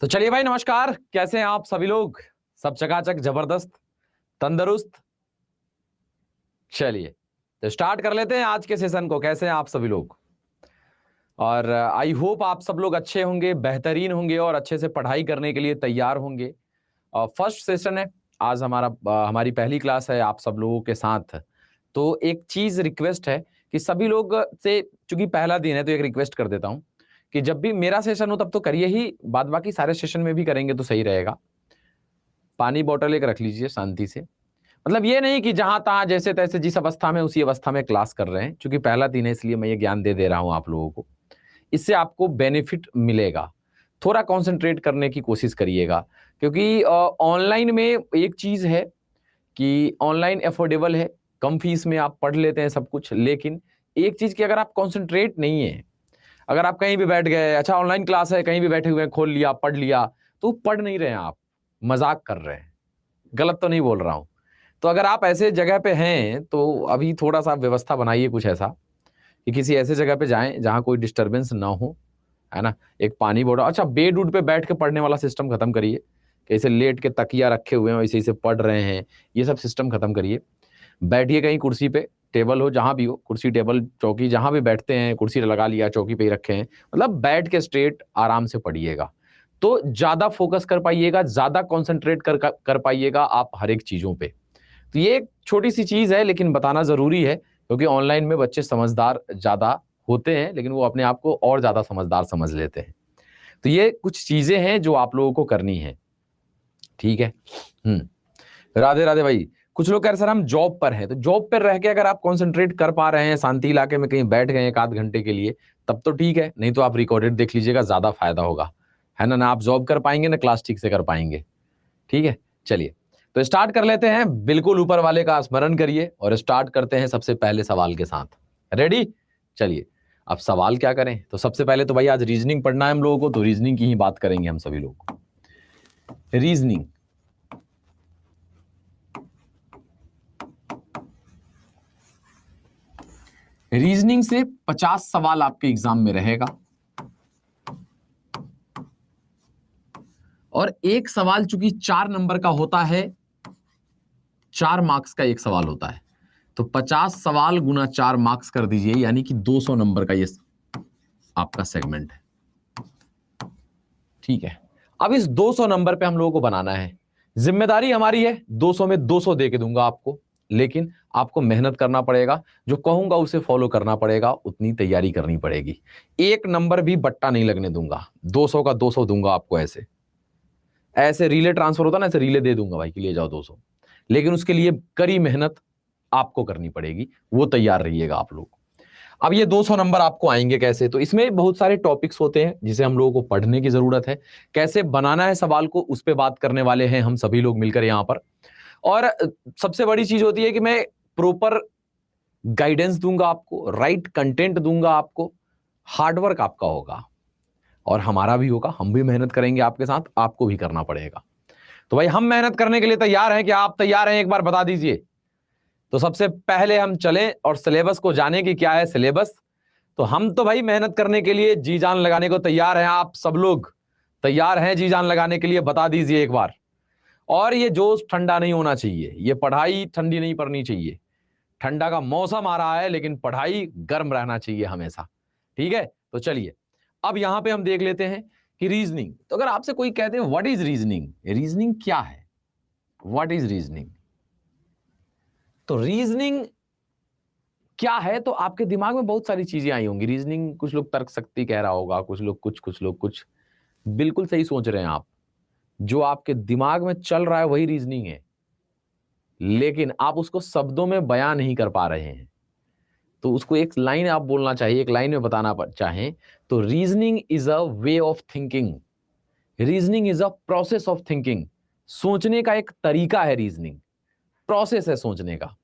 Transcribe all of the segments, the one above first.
तो चलिए भाई, नमस्कार। कैसे हैं आप सभी लोग? सब चकाचक, जबरदस्त, तंदुरुस्त। चलिए तो स्टार्ट कर लेते हैं आज के सेशन को। कैसे हैं आप सभी लोग? और आई होप आप सब लोग अच्छे होंगे, बेहतरीन होंगे और अच्छे से पढ़ाई करने के लिए तैयार होंगे। और फर्स्ट सेशन है आज हमारी पहली क्लास है आप सब लोगों के साथ। तो एक चीज रिक्वेस्ट है कि सभी लोग से, चूंकि पहला दिन है तो एक रिक्वेस्ट कर देता हूं कि जब भी मेरा सेशन हो तब तो करिए ही, बाद बाकी सारे सेशन में भी करेंगे तो सही रहेगा। पानी बोतल एक रख लीजिए शांति से। मतलब ये नहीं कि जहां तहां जैसे तैसे जिस अवस्था में उसी अवस्था में क्लास कर रहे हैं, क्योंकि पहला दिन है इसलिए मैं ये ज्ञान दे दे रहा हूं आप लोगों को। इससे आपको बेनिफिट मिलेगा। थोड़ा कंसंट्रेट करने की कोशिश करिएगा, क्योंकि ऑनलाइन में एक चीज है कि ऑनलाइन अफोर्डेबल है, कम फीस में आप पढ़ लेते हैं सब कुछ। लेकिन एक चीज की अगर आप कंसंट्रेट नहीं है, अगर आप कहीं भी बैठ गए, अच्छा ऑनलाइन क्लास है, कहीं भी बैठे हुए हैं, खोल लिया पढ़ लिया, तो पढ़ नहीं रहे हैं आप, मजाक कर रहे हैं। गलत तो नहीं बोल रहा हूं? तो अगर आप ऐसे जगह पे हैं तो अभी थोड़ा सा व्यवस्था बनाइए कुछ ऐसा कि किसी ऐसे जगह पे जाएं जहां कोई डिस्टरबेंस ना हो, है ना। एक पानी बोतल, अच्छा बेड उड पे बैठ के पढ़ने वाला सिस्टम खत्म करिए कि ऐसे लेट के तकिया रखे हुए हैं वैसे ऐसे पढ़ रहे हैं, ये सब सिस्टम खत्म करिए। बैठिए कहीं कुर्सी पे, टेबल हो जहां भी हो, कुर्सी टेबल चौकी जहां भी बैठते हैं, कुर्सी लगा लिया, चौकी पे ही रखे हैं, मतलब बैठ के स्ट्रेट आराम से पढ़िएगा तो ज्यादा फोकस कर पाइएगा, ज्यादा कॉन्सेंट्रेट कर पाइएगा आप हर एक चीजों पे। तो ये एक छोटी सी चीज है लेकिन बताना जरूरी है, क्योंकि ऑनलाइन में बच्चे समझदार ज्यादा होते हैं लेकिन वो अपने आप को और ज्यादा समझदार समझ लेते हैं। तो ये कुछ चीजें हैं जो आप लोगों को करनी है, ठीक है। राधे राधे भाई। कुछ लोग कह रहे सर हम जॉब पर हैं, तो जॉब पर रह के अगर आप कंसंट्रेट कर पा रहे हैं, शांति इलाके में कहीं बैठ गए एक आध घंटे के लिए, तब तो ठीक है, नहीं तो आप रिकॉर्डेड देख लीजिएगा, ज्यादा फायदा होगा, है ना। ना आप जॉब कर पाएंगे ना क्लास ठीक से कर पाएंगे, ठीक है। चलिए तो स्टार्ट कर लेते हैं। बिल्कुल ऊपर वाले का स्मरण करिए और स्टार्ट करते हैं सबसे पहले सवाल के साथ। रेडी? चलिए अब सवाल क्या करें, तो सबसे पहले तो भाई आज रीजनिंग पढ़ना है हम लोगों को, तो रीजनिंग की ही बात करेंगे हम सभी लोग। रीजनिंग, रीजनिंग से 50 सवाल आपके एग्जाम में रहेगा और एक सवाल चूंकि 4 नंबर का होता है, 4 मार्क्स का एक सवाल होता है, तो 50 सवाल गुना 4 मार्क्स कर दीजिए, यानी कि 200 नंबर का ये आपका सेगमेंट है, ठीक है। अब इस 200 नंबर पे हम लोगों को बनाना है। जिम्मेदारी हमारी है, 200 में 200 दे के दूंगा आपको, लेकिन आपको मेहनत करना पड़ेगा, जो कहूंगा उसे फॉलो करना पड़ेगा, उतनी तैयारी करनी पड़ेगी। एक नंबर भी बट्टा नहीं लगने दूंगा, 200 का 200 दूंगा आपको। ऐसे ऐसे रिले ट्रांसफर होता ना, ऐसे रिले दे दूंगा भाई कि ले जाओ 200, लेकिन उसके लिए कड़ी मेहनत आपको करनी पड़ेगी, वो तैयार रहिएगा आप लोग। अब ये 200 नंबर आपको आएंगे कैसे, तो इसमें बहुत सारे टॉपिक्स होते हैं जिसे हम लोगों को पढ़ने की जरूरत है। कैसे बनाना है सवाल को, उस पर बात करने वाले हैं हम सभी लोग मिलकर यहां पर। और सबसे बड़ी चीज होती है कि मैं प्रॉपर गाइडेंस दूंगा आपको, राइट कंटेंट दूंगा आपको, हार्डवर्क आपका होगा और हमारा भी होगा, हम भी मेहनत करेंगे आपके साथ, आपको भी करना पड़ेगा। तो भाई हम मेहनत करने के लिए तैयार हैं, क्या आप तैयार हैं? एक बार बता दीजिए। तो सबसे पहले हम चलें और सिलेबस को जाने कि क्या है सिलेबस। तो हम तो भाई मेहनत करने के लिए जी जान लगाने को तैयार हैं। आप सब लोग तैयार हैं जी जान लगाने के लिए? बता दीजिए एक बार। और ये जोश ठंडा नहीं होना चाहिए, ये पढ़ाई ठंडी नहीं पड़नी चाहिए। ठंडा का मौसम आ रहा है लेकिन पढ़ाई गर्म रहना चाहिए हमेशा, ठीक है। तो चलिए अब यहां पे हम देख लेते हैं कि रीजनिंग। तो अगर आपसे कोई कहते हैं व्हाट इज रीजनिंग, रीजनिंग क्या है, व्हाट इज रीजनिंग, तो रीजनिंग क्या है, तो आपके दिमाग में बहुत सारी चीजें आई होंगी। रीजनिंग, कुछ लोग तर्क शक्ति कह रहा होगा, कुछ लोग कुछ लोग कुछ। बिल्कुल सही सोच रहे हैं आप, जो आपके दिमाग में चल रहा है वही रीजनिंग है, लेकिन आप उसको शब्दों में बयां नहीं कर पा रहे हैं। तो उसको एक लाइन आप बोलना चाहिए, एक लाइन में बताना चाहें तो reasoning is a way of thinking, reasoning is a process of thinking. सोचने का एक तरीका है रीजनिंग, प्रोसेस है सोचने का।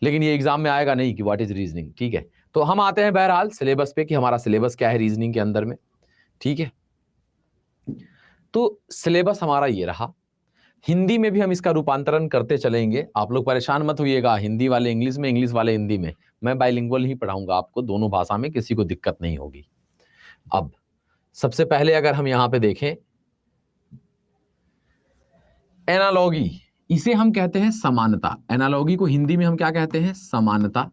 लेकिन ये एग्जाम में आएगा नहीं कि व्हाट इज रीजनिंग, ठीक है। तो हम आते हैं बहरहाल सिलेबस पे कि हमारा सिलेबस क्या है रीजनिंग के अंदर में, ठीक है। तो सिलेबस हमारा ये रहा। हिंदी में भी हम इसका रूपांतरण करते चलेंगे, आप लोग परेशान मत होइएगा। हिंदी वाले इंग्लिश में, इंग्लिश वाले हिंदी में, मैं बाइलिंगुअल ही पढ़ाऊंगा आपको, दोनों भाषा में, किसी को दिक्कत नहीं होगी। अब सबसे पहले अगर हम यहां पे देखें एनालॉगी, इसे हम कहते हैं समानता। एनालॉगी को हिंदी में हम क्या कहते हैं? समानता।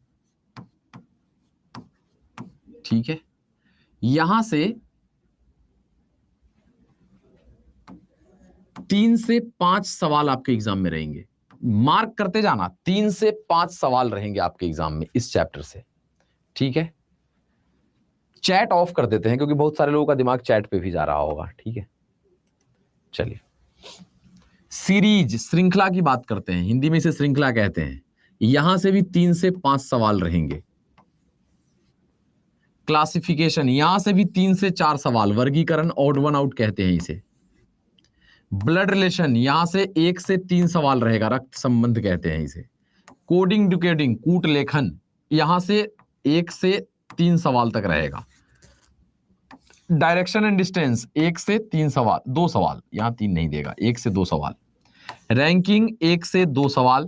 ठीक है, यहां से 3 से 5 सवाल आपके एग्जाम में रहेंगे, मार्क करते जाना। 3 से 5 सवाल रहेंगे आपके एग्जाम में इस चैप्टर से। ठीक है, चैट ऑफ कर देते हैं क्योंकि बहुत सारे लोगों का दिमाग चैट पे भी जा रहा होगा। ठीक है, चलिए सीरीज, श्रृंखला की बात करते हैं, हिंदी में इसे श्रृंखला कहते हैं। यहां से भी 3 से 5 सवाल रहेंगे। क्लासिफिकेशन, यहां से भी 3 से 4 सवाल, वर्गीकरण, ऑड वन आउट कहते हैं इसे। ब्लड रिलेशन, यहां से 1 से 3 सवाल रहेगा, रक्त संबंध कहते हैं इसे। कोडिंग डिकोडिंग, कूट लेखन, यहां से 1 से 3 सवाल तक रहेगा। डायरेक्शन एंड डिस्टेंस, 1 से 3 सवाल, 2 सवाल, यहां 3 नहीं देगा, 1 से 2 सवाल। रैंकिंग, 1 से 2 सवाल,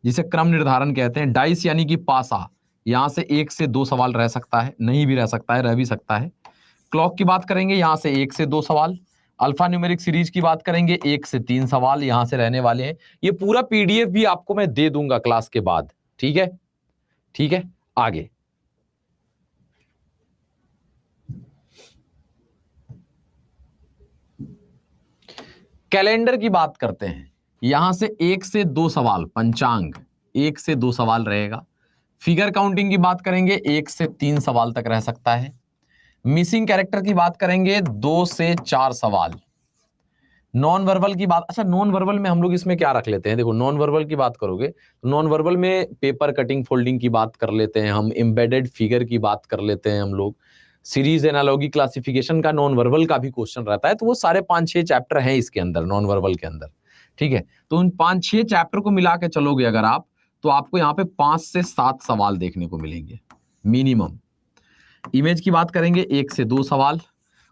जिसे क्रम निर्धारण कहते हैं। डाइस यानी कि पासा, यहां से 1 से 2 सवाल रह सकता है, नहीं भी रह सकता है, रह भी सकता है। क्लॉक की बात करेंगे, यहां से 1 से 2 सवाल। अल्फा न्यूमेरिक सीरीज की बात करेंगे, 1 से 3 सवाल यहां से रहने वाले हैं। ये पूरा पीडीएफ भी आपको मैं दे दूंगा क्लास के बाद। ठीक है, ठीक है, आगे कैलेंडर की बात करते हैं। यहां से 1 से 2 सवाल, पंचांग, 1 से 2 सवाल रहेगा। फिगर काउंटिंग की बात करेंगे, 1 से 3 सवाल तक रह सकता है। मिसिंग कैरेक्टर की बात करेंगे, 2 से 4 सवाल। नॉन वर्बल की बात, अच्छा नॉन वर्बल में हम लोग इसमें क्या रख लेते हैं? देखो, नॉन वर्बल की बात करोगे तो नॉन वर्बल में पेपर कटिंग फोल्डिंग की बात कर लेते हैं हम, एम्बेडेड फिगर की बात कर लेते हैं हम लोग, सीरीज एनालॉगी क्लासिफिकेशन का नॉन वर्बल का भी क्वेश्चन रहता है। तो वो सारे 5-6 चैप्टर हैं इसके अंदर, नॉन वर्बल के अंदर। ठीक है, तो उन 5-6 चैप्टर को मिला के चलोगे अगर आप, तो आपको यहाँ पे 5 से 7 सवाल देखने को मिलेंगे मिनिमम। इमेज की बात करेंगे, 1 से 2 सवाल।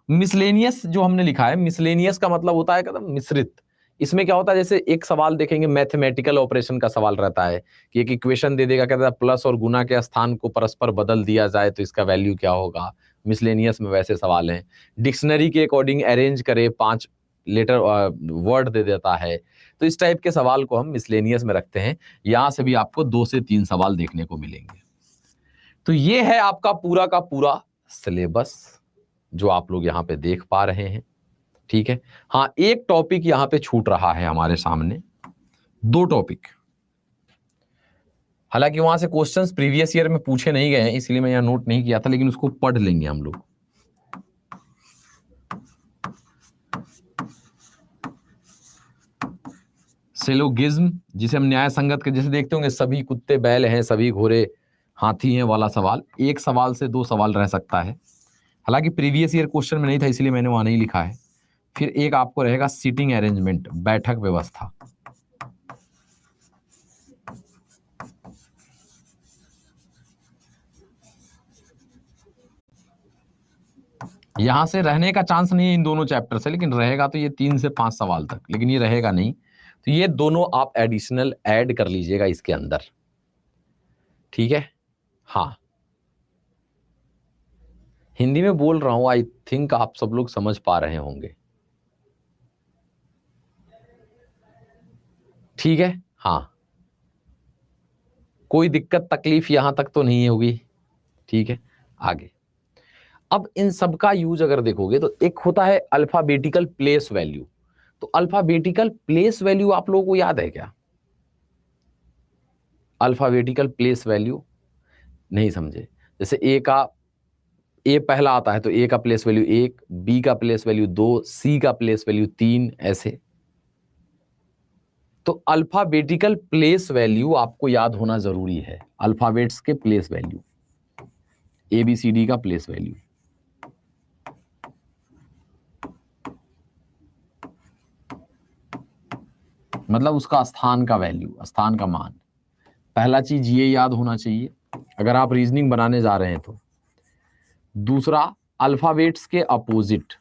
मिसलेनियस जो हमने लिखा है, मिसलेनियस का मतलब होता है एकदम मिश्रित। इसमें क्या होता है, जैसे एक सवाल देखेंगे, मैथमेटिकल ऑपरेशन का सवाल रहता है कि एक इक्वेशन दे देगा, कहता है प्लस और गुना के स्थान को परस्पर बदल दिया जाए तो इसका वैल्यू क्या होगा। मिसलेनियस में वैसे सवाल हैं। डिक्शनरी के अकॉर्डिंग अरेंज करे, 5 लेटर वर्ड दे देता है। तो इस टाइप के सवाल को हम मिसलेनियस में रखते हैं। यहां से भी आपको 2 से 3 सवाल देखने को मिलेंगे। तो ये है आपका पूरा का पूरा सिलेबस जो आप लोग यहाँ पे देख पा रहे हैं। ठीक है, हाँ एक टॉपिक यहाँ पे छूट रहा है हमारे सामने, 2 टॉपिक। हालांकि वहां से क्वेश्चंस प्रीवियस ईयर में पूछे नहीं गए हैं, इसलिए मैं यहाँ नोट नहीं किया था, लेकिन उसको पढ़ लेंगे हम लोग। सिलोगिज्म, जिसे हम न्याय संगत के जैसे देखते होंगे, सभी कुत्ते बैल हैं, सभी घोड़े हाथी हैं वाला सवाल, 1 सवाल से 2 सवाल रह सकता है। हालांकि प्रीवियस ईयर क्वेश्चन में नहीं था, इसलिए मैंने वहां नहीं लिखा है। फिर एक आपको रहेगा सीटिंग अरेंजमेंट, बैठक व्यवस्था। यहां से रहने का चांस नहीं है इन दोनों चैप्टर से, लेकिन रहेगा तो ये 3 से 5 सवाल तक, लेकिन ये रहेगा नहीं। तो ये दोनों आप एडिशनल ऐड कर लीजिएगा इसके अंदर। ठीक है, हाँ हिंदी में बोल रहा हूं, आई थिंक आप सब लोग समझ पा रहे होंगे। ठीक है, हाँ कोई दिक्कत तकलीफ यहां तक तो नहीं होगी। ठीक है, आगे अब इन सब का यूज अगर देखोगे तो एक होता है अल्फाबेटिकल प्लेस वैल्यू। तो अल्फाबेटिकल प्लेस वैल्यू आप लोगों को याद है क्या? अल्फाबेटिकल प्लेस वैल्यू नहीं समझे? जैसे ए पहला आता है तो ए का प्लेस वैल्यू 1, बी का प्लेस वैल्यू 2, सी का प्लेस वैल्यू 3, ऐसे। तो अल्फाबेटिकल प्लेस वैल्यू आपको याद होना जरूरी है। अल्फाबेट्स के प्लेस वैल्यू, ABCD का प्लेस वैल्यू, मतलब उसका स्थान का वैल्यू, स्थान का मान। पहला चीज ये याद होना चाहिए अगर आप रीजनिंग बनाने जा रहे हैं तो। दूसरा, अल्फाबेट्स के अपोजिट,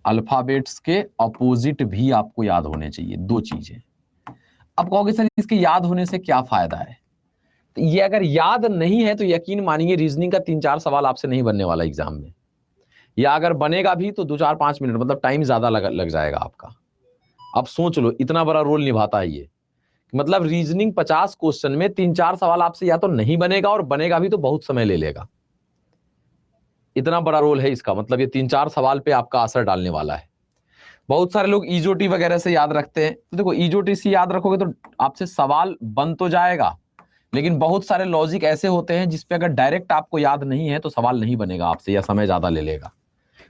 अल्फाबेट्स के अपोजिट भी आपको याद होने चाहिए, 2 चीजें। अब कहोगे सर इसके याद होने से क्या फायदा है? तो ये अगर याद नहीं है तो यकीन मानिए रीजनिंग का 3-4 सवाल आपसे नहीं बनने वाला एग्जाम में। या अगर बनेगा भी तो 2-4-5 मिनट, मतलब टाइम ज्यादा लग जाएगा आपका। अब सोच लो इतना बड़ा रोल निभाता है ये, मतलब रीजनिंग 50 क्वेश्चन में 3-4 सवाल आपसे या तो नहीं बनेगा, और बनेगा भी तो बहुत समय ले लेगा। इतना बड़ा रोल है इसका, मतलब ये 3-4 सवाल पे आपका असर डालने वाला है। बहुत सारे लोग ईजोटी वगैरह से याद रखते हैं, तो देखो ईजोटी से याद रखोगे तो आपसे सवाल बन तो जाएगा, लेकिन बहुत सारे लॉजिक ऐसे होते हैं जिसपे अगर डायरेक्ट आपको याद नहीं है तो सवाल नहीं बनेगा आपसे, या समय ज्यादा ले लेगा।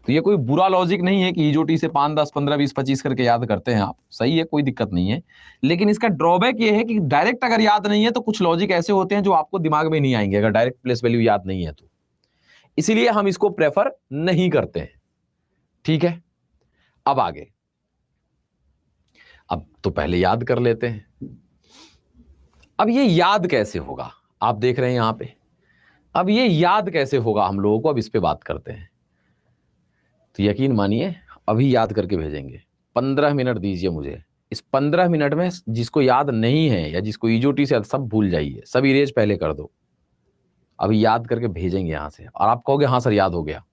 तो ये कोई बुरा लॉजिक नहीं है कि ईजोटी से 5, 10, 15, 20, 25 करके याद करते हैं आप, सही है, कोई दिक्कत नहीं है। लेकिन इसका ड्रॉबैक ये है कि डायरेक्ट अगर याद नहीं है तो कुछ लॉजिक ऐसे होते हैं जो आपको दिमाग में नहीं आएंगे अगर डायरेक्ट प्लेस वैल्यू याद नहीं है तो, इसीलिए हम इसको प्रेफर नहीं करते हैं। ठीक है, अब आगे, अब तो पहले याद कर लेते हैं। अब ये याद कैसे होगा, आप देख रहे हैं यहां पे, अब ये याद कैसे होगा हम लोगों को, अब इस पे बात करते हैं। तो यकीन मानिए अभी याद करके भेजेंगे, 15 मिनट दीजिए मुझे। इस 15 मिनट में जिसको याद नहीं है या जिसको ईजोटी से, सब भूल जाइए, सब इरेज पहले कर दो, अभी याद करके भेजेंगे यहां से, और आप कहोगे हाँ सर याद हो गया।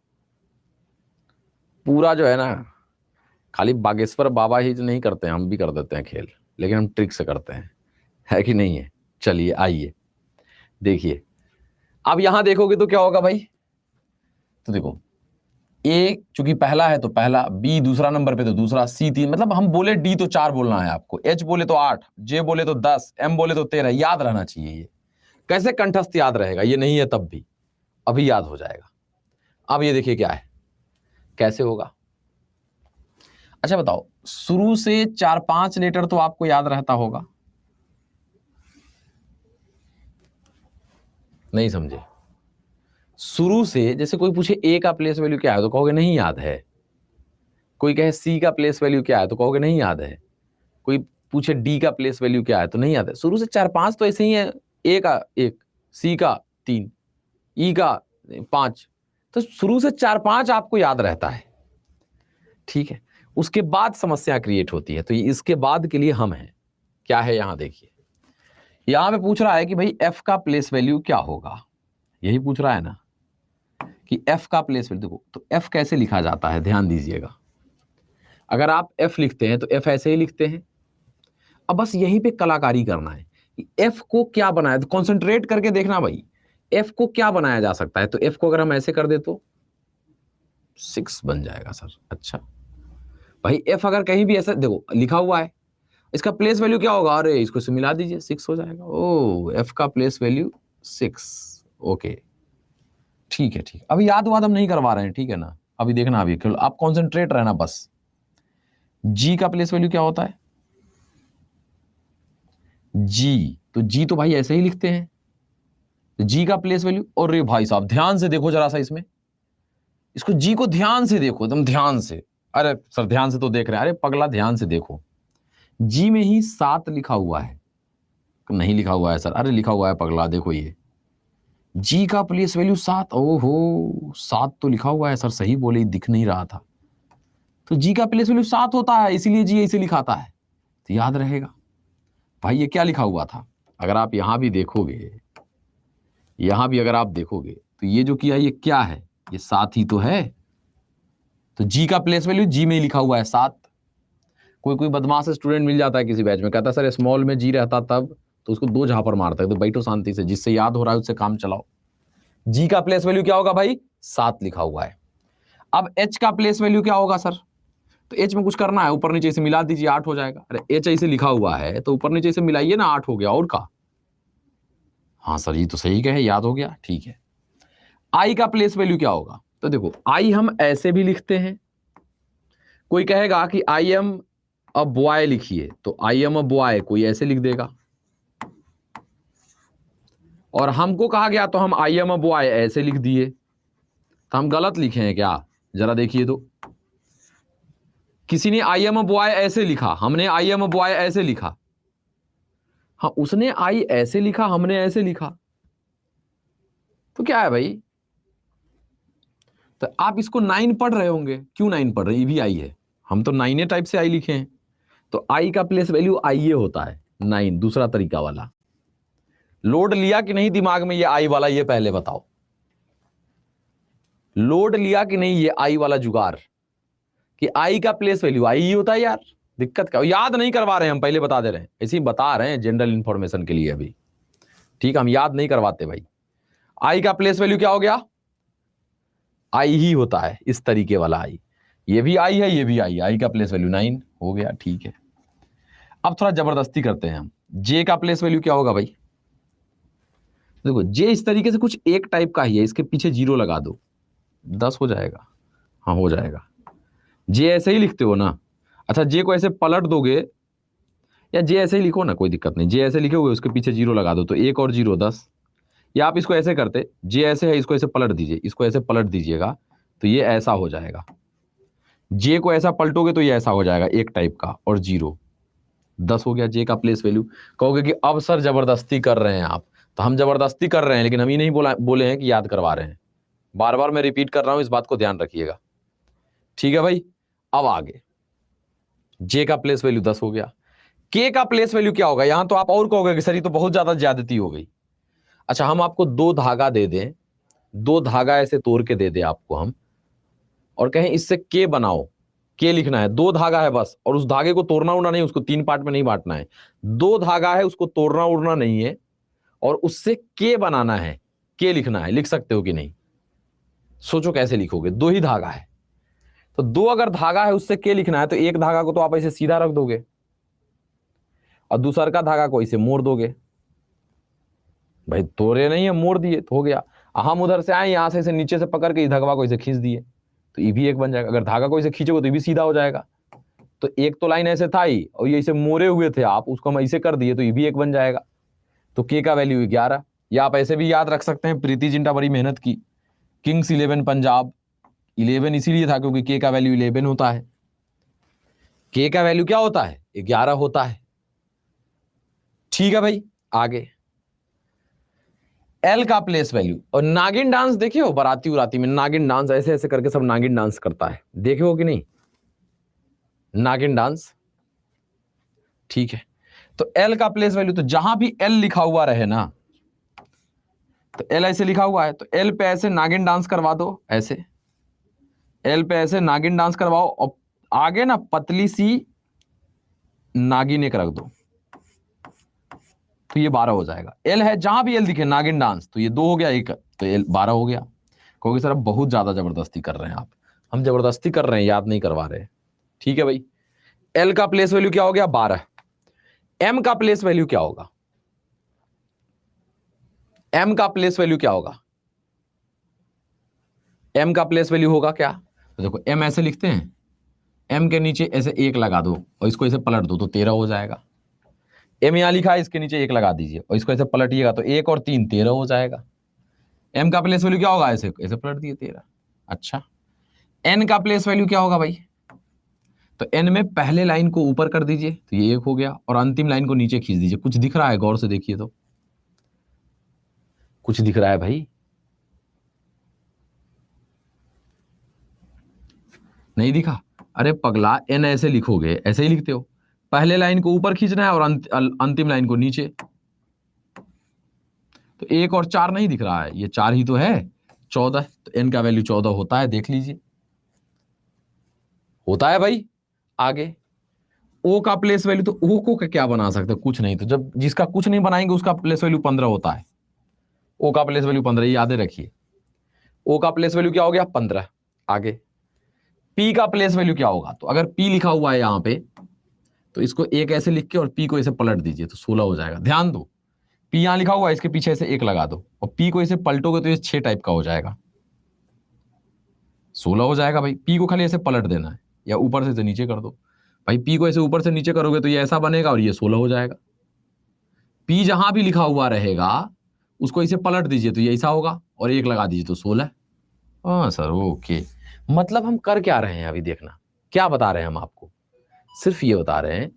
पूरा जो है ना, खाली बागेश्वर बाबा ही नहीं करते हैं, हम भी कर देते हैं खेल, लेकिन हम ट्रिक से करते हैं, है कि नहीं है। चलिए आइए देखिए, अब यहां देखोगे तो क्या होगा भाई, तो देखो ए चूंकि पहला है तो पहला, बी दूसरा नंबर पे तो दूसरा, सी 3, मतलब हम बोले डी तो 4 बोलना है आपको, एच बोले तो 8, जे बोले तो 10, एम बोले तो 13, याद रहना चाहिए। ये कैसे कंठस्थ याद रहेगा, ये नहीं है तब भी, अभी याद हो जाएगा। अब ये देखिए क्या है, कैसे होगा। अच्छा बताओ, शुरू से 4-5 लेटर तो आपको याद रहता होगा, नहीं समझे। शुरू से, जैसे कोई पूछे ए का प्लेस वैल्यू क्या है तो कहोगे नहीं याद है, कोई कहे सी का प्लेस वैल्यू क्या है तो कहोगे नहीं याद है, कोई पूछे डी का प्लेस वैल्यू क्या है तो नहीं याद है। शुरू से 4-5 तो ऐसे ही है, ए का 1, सी का 3, ई का 5, तो शुरू से 4-5 आपको याद रहता है। ठीक है, उसके बाद समस्या क्रिएट होती है, तो इसके बाद के लिए हम हैं, क्या है यहां देखिए, यहां पे पूछ रहा है कि भाई एफ का प्लेस वैल्यू क्या होगा, यही पूछ रहा है ना कि एफ का प्लेस वैल्यू। देखो तो एफ कैसे लिखा जाता है, ध्यान दीजिएगा, अगर आप एफ लिखते हैं तो एफ ऐसे ही लिखते हैं। अब बस यहीं पे कलाकारी करना है कि एफ को क्या बनाया, तो कॉन्सेंट्रेट करके देखना भाई, एफ को क्या बनाया जा सकता है। तो एफ को अगर हम ऐसे कर दे तो 6 बन जाएगा सर। अच्छा भाई, एफ अगर कहीं भी ऐसा देखो लिखा हुआ है, इसका प्लेस वैल्यू क्या होगा, अरे इसको से मिला दीजिए, 6 हो जाएगा। ओ, एफ का प्लेस वैल्यू 6, ओके ठीक है। ठीक, अभी याद वाद हम नहीं करवा रहे हैं, ठीक है ना, अभी देखना, अभी आप कॉन्सेंट्रेट रहना बस। जी का प्लेस वैल्यू क्या होता है, जी, तो जी तो भाई ऐसे ही लिखते हैं, जी का प्लेस वैल्यू, और रे भाई साहब ध्यान से देखो जरा सा इसमें, इसको जी को ध्यान से देखो, एकदम ध्यान से। अरे सर ध्यान से तो देख रहे हैं, अरे पगला ध्यान से देखो, जी में ही 7 लिखा हुआ है, नहीं लिखा हुआ है सर, अरे लिखा हुआ है पगला, देखो ये जी का प्लेस वैल्यू 7, ओहो 7 तो लिखा हुआ है सर, सही बोले, दिख नहीं रहा था। तो जी का प्लेस वैल्यू 7 होता है, इसीलिए जी ऐसे लिखाता है, तो याद रहेगा। भाई ये क्या लिखा हुआ था, अगर आप यहां भी देखोगे, यहां भी अगर आप देखोगे तो ये जो किया ये क्या है, ये 7 ही तो है। तो जी का प्लेस वैल्यू जी में ही लिखा हुआ है 7। कोई बदमाश स्टूडेंट मिल जाता है किसी बैच में, कहता है सर स्मॉल में जी रहता तब, तो उसको 2 झापड़ मारता है। तो बैठो शांति से, जिससे याद हो रहा है उससे काम चलाओ। जी का प्लेस वैल्यू क्या होगा भाई, 7 लिखा हुआ है। अब एच का प्लेस वैल्यू क्या होगा सर, तो एच में कुछ करना है, ऊपर नीचे से मिला दीजिए, 8 हो जाएगा। अरे एच ऐसे लिखा हुआ है तो ऊपर नीचे से मिलाइए ना, 8 हो गया, और का। हाँ सर ये तो सही कहे, याद हो गया, ठीक है। आई का प्लेस वैल्यू क्या होगा, तो देखो आई हम ऐसे भी लिखते हैं, कोई कहेगा कि आई एम अ बॉय लिखिए, तो आई एम अ बॉय कोई ऐसे लिख देगा, और हमको कहा गया तो हम आई एम अ बॉय ऐसे लिख दिए, तो हम गलत लिखे हैं क्या, जरा देखिए तो। किसी ने आई एम अ बॉय ऐसे लिखा, हमने आई एम अ बॉय ऐसे लिखा, हाँ उसने आई ऐसे लिखा, हमने ऐसे लिखा, तो क्या है भाई। तो आप इसको 9 पढ़ रहे होंगे, क्यों 9 पढ़ रहे हैं, ये भी आई है, हम तो 9 टाइप से आई लिखे हैं, तो आई का प्लेस वैल्यू आई ये होता है 9, दूसरा तरीका वाला। लोड लिया कि नहीं दिमाग में ये आई वाला, ये पहले बताओ, लोड लिया कि नहीं ये आई वाला जुगाड़, कि आई का प्लेस वैल्यू आई ही होता है यार, दिक्कत क्या, याद नहीं करवा रहे हैं हम, पहले बता दे रहे हैं, ऐसे ही बता रहे हैं जनरल इंफॉर्मेशन के लिए अभी, ठीक है, हम याद नहीं करवाते भाई। आई का प्लेस वैल्यू क्या हो गया, आई ही होता है, इस तरीके वाला आई, ये भी आई है, ये भी आई का प्लेस वैल्यू 9 हो गया, ठीक है। अब थोड़ा जबरदस्ती करते हैं हम, जे का प्लेस वैल्यू क्या होगा भाई, देखो जे इस तरीके से कुछ एक टाइप का ही है, इसके पीछे 0 लगा दो, 10 हो जाएगा, हाँ हो जाएगा। जे ऐसे ही लिखते हो ना, अच्छा जे को ऐसे पलट दोगे, या जे ऐसे ही लिखो ना, कोई दिक्कत नहीं, जे ऐसे लिखोगे उसके पीछे 0 लगा दो, तो 1 और 0 10, या आप इसको ऐसे करते, जे ऐसे है इसको ऐसे पलट दीजिए, इसको ऐसे पलट दीजिएगा, तो ये ऐसा हो जाएगा, जे को ऐसा पलटोगे तो ये ऐसा हो जाएगा एक टाइप का, और 0 10 हो गया जे का प्लेस वैल्यू। कहोगे कि अब सर जबरदस्ती कर रहे हैं आप, तो हम जबरदस्ती कर रहे हैं, लेकिन हम ये नहीं बोले हैं कि याद करवा रहे हैं, बार बार मैं रिपीट कर रहा हूं, इस बात को ध्यान रखिएगा, ठीक है भाई। अब आगे जे का प्लेस वैल्यू 10 हो गया, के का प्लेस वैल्यू क्या होगा, यहां तो आप और कहोगे कि सर ये तो बहुत ज्यादा ज्यादती हो गई। अच्छा हम आपको 2 धागा दे दें, 2 धागा ऐसे तोड़ के दे दे आपको हम, और कहें इससे के बनाओ, के लिखना है, 2 धागा है बस, और उस धागे को तोड़ना उड़ना नहीं, उसको 3 पार्ट में नहीं बांटना है, 2 धागा है, उसको तोड़ना उड़ना नहीं है, और उससे के बनाना है, के लिखना है, लिख सकते हो कि नहीं, सोचो कैसे लिखोगे, 2 ही धागा है, तो 2 अगर धागा है उससे के लिखना है, तो एक धागा को तो आप ऐसे सीधा रख दोगे, और दूसरा का धागा को ऐसे मोड़ दोगे, भाई तोड़े नहीं है, मोड़ दिए तो हो गया। हम उधर से आए, यहां से नीचे से पकड़ के इस धागा को ऐसे खींच दिए, तो ये भी एक बन जाएगा, अगर धागा को ऐसे खींचोगे तो ये भी सीधा हो जाएगा, तो एक तो लाइन ऐसे था ही, और ये ऐसे मोड़े हुए थे आप, उसको हम ऐसे कर दिए, तो ये भी एक बन जाएगा, तो के का वैल्यू 11। या आप ऐसे भी याद रख सकते हैं, प्रीति जिंटा बड़ी मेहनत की, किंग्स 11 पंजाब, 11 इसीलिए था क्योंकि के का वैल्यू 11 होता है, के का वैल्यू क्या होता है, 11 होता है, ठीक है भाई। आगे एल का प्लेस वैल्यू, और नागिन डांस देखे हो, बाराती उराती में नागिन डांस ऐसे ऐसे करके सब नागिन डांस करता है, देखे हो कि नहीं नागिन डांस, ठीक है। तो एल का प्लेस वैल्यू, तो जहां भी एल लिखा हुआ रहे ना, तो एल ऐसे लिखा हुआ है, तो एल पे ऐसे नागिन डांस करवा दो, ऐसे एल पे ऐसे नागिन डांस करवाओ, और आगे ना पतली सी नागिन एक रख दो, तो ये 12 हो जाएगा। एल है, जहां भी एल दिखे नागिन डांस, तो ये 2 हो गया, एक तो एल 12 हो गया। क्योंकि सर अब बहुत ज्यादा जबरदस्ती कर रहे हैं आप, हम जबरदस्ती कर रहे हैं, याद नहीं करवा रहे, ठीक है भाई। एल का प्लेस वैल्यू क्या हो गया 12। एम का प्लेस वैल्यू क्या होगा, एम का प्लेस वैल्यू क्या होगा, एम का प्लेस वैल्यू होगा क्या, तो देखो एम ऐसे लिखते हैं, एम के नीचे ऐसे 1 लगा दो, और इसको ऐसे पलट दो, तो 13 हो जाएगा। एम यहां लिखा है, इसके नीचे 1 लगा दीजिए, और इसको ऐसे पलटिएगा, तो 1 और 3 13 हो जाएगा। एम का प्लेस वैल्यू क्या होगा, ऐसे ऐसे पलट दिए 13। अच्छा एन का प्लेस वैल्यू क्या होगा भाई, तो एन में पहले लाइन को ऊपर कर दीजिए, तो ये 1 हो गया, और अंतिम लाइन को नीचे खींच दीजिए। कुछ दिख रहा है, गौर से देखिए तो, कुछ दिख रहा है भाई, नहीं दिखा, अरे पगला, एन ऐसे लिखोगे, ऐसे ही लिखते हो, पहले लाइन को ऊपर खींचना है और अंतिम लाइन को नीचे, तो 1 और 4 नहीं दिख रहा है, ये 4 ही तो है, 14, तो एन का वैल्यू 14 होता है, देख लीजिए, होता है भाई। आगे ओ का प्लेस वैल्यू, तो ओ को क्या बना सकते हैं, कुछ नहीं, तो जब जिसका कुछ नहीं बनाएंगे उसका प्लेस वैल्यू 15 होता है, ओ का प्लेस वैल्यू 15, याद रखिए, ओ का प्लेस वैल्यू क्या हो गया 15। आगे पी का प्लेस वैल्यू क्या होगा, तो अगर पी लिखा हुआ है यहां पे, तो इसको 1 ऐसे लिख के और पी को ऐसे पलट दीजिए, तो 16 हो जाएगा। ध्यान दो, पी यहां लिखा हुआ है, इसके पीछे ऐसे 1 लगा दो, और पी को ऐसे पलटोगे तो ये 6 टाइप का हो जाएगा, 16 हो जाएगा भाई। पी को खाली ऐसे पलट देना है, या ऊपर से नीचे कर दो भाई, पी को ऐसे ऊपर से नीचे करोगे तो ये ऐसा बनेगा, और ये 16 हो जाएगा। पी जहां भी लिखा हुआ रहेगा उसको ऐसे पलट दीजिए, तो ये ऐसा होगा, और 1 लगा दीजिए, तो 16। हाँ सर ओके, मतलब हम कर क्या रहे हैं अभी, देखना क्या बता रहे हैं हम आपको, सिर्फ ये बता रहे हैं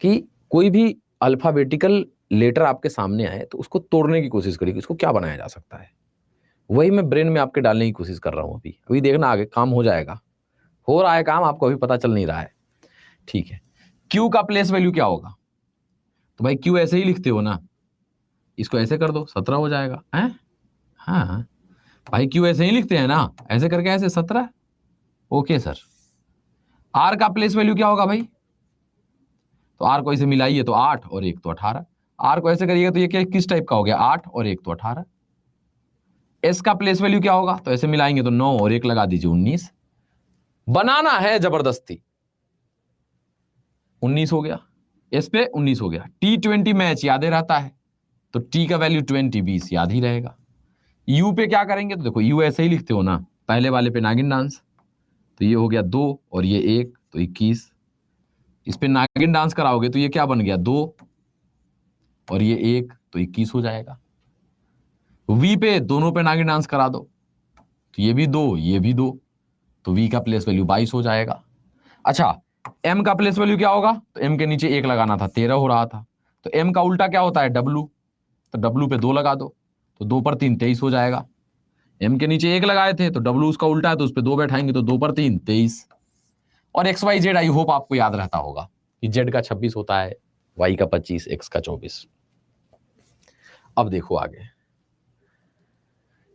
कि कोई भी अल्फाबेटिकल लेटर आपके सामने आए तो उसको तोड़ने की कोशिश करिए, इसको क्या बनाया जा सकता है, वही मैं ब्रेन में आपके डालने की कोशिश कर रहा हूं। अभी अभी देखना, आगे काम हो जाएगा, हो रहा है काम, आपको अभी पता चल नहीं रहा है, ठीक है। क्यू का प्लेस वैल्यू क्या होगा, तो भाई क्यू ऐसे ही लिखते हो ना, इसको ऐसे कर दो, 17 हो जाएगा है, हाँ भाई क्यों ऐसे ही लिखते हैं ना, ऐसे करके ऐसे 17। Okay sir. आर का प्लेस वैल्यू क्या होगा भाई, तो आर को ऐसे मिलाइए तो 8 और 1 तो 18। आर को ऐसे करिएगा तो ये क्या किस टाइप का हो गया, 8 और 1 तो 18। एस का प्लेस वैल्यू क्या होगा, तो ऐसे मिलाएंगे तो 9 और 1 लगा दीजिए 19। बनाना है जबरदस्ती, 19 हो गया, एस पे 19 हो गया। T20 मैच याद रहता है, तो टी का वैल्यू 20 20 याद ही रहेगा। यू पे क्या करेंगे, तो देखो यू ऐसे ही लिखते हो ना, पहले वाले पे नागिन डांस, तो ये हो गया 2 और ये 1 तो 21। इस पे नागिन डांस कराओगे तो ये क्या बन गया, 2 और ये 1 तो 21 हो जाएगा। वी पे दोनों पे नागिन डांस करा दो, तो ये भी 2 ये भी 2, तो वी का प्लेस वैल्यू 22 हो जाएगा। अच्छा, एम का प्लेस वैल्यू क्या होगा, तो एम के नीचे 1 लगाना था, 13 हो रहा था, तो एम का उल्टा क्या होता है, डब्लू, तो डब्लू पे 2 लगा दो, तो 2 पर 3 23 हो जाएगा। एम के नीचे 1 लगाए थे, तो डब्लू उसका उल्टा है, तो उस पर 2 बैठाएंगे, तो 2 पर 3 23। और X Y Z I hope आपको याद रहता होगा कि जेड का 26 होता है, वाई का 25, एक्स का 24। अब देखो आगे,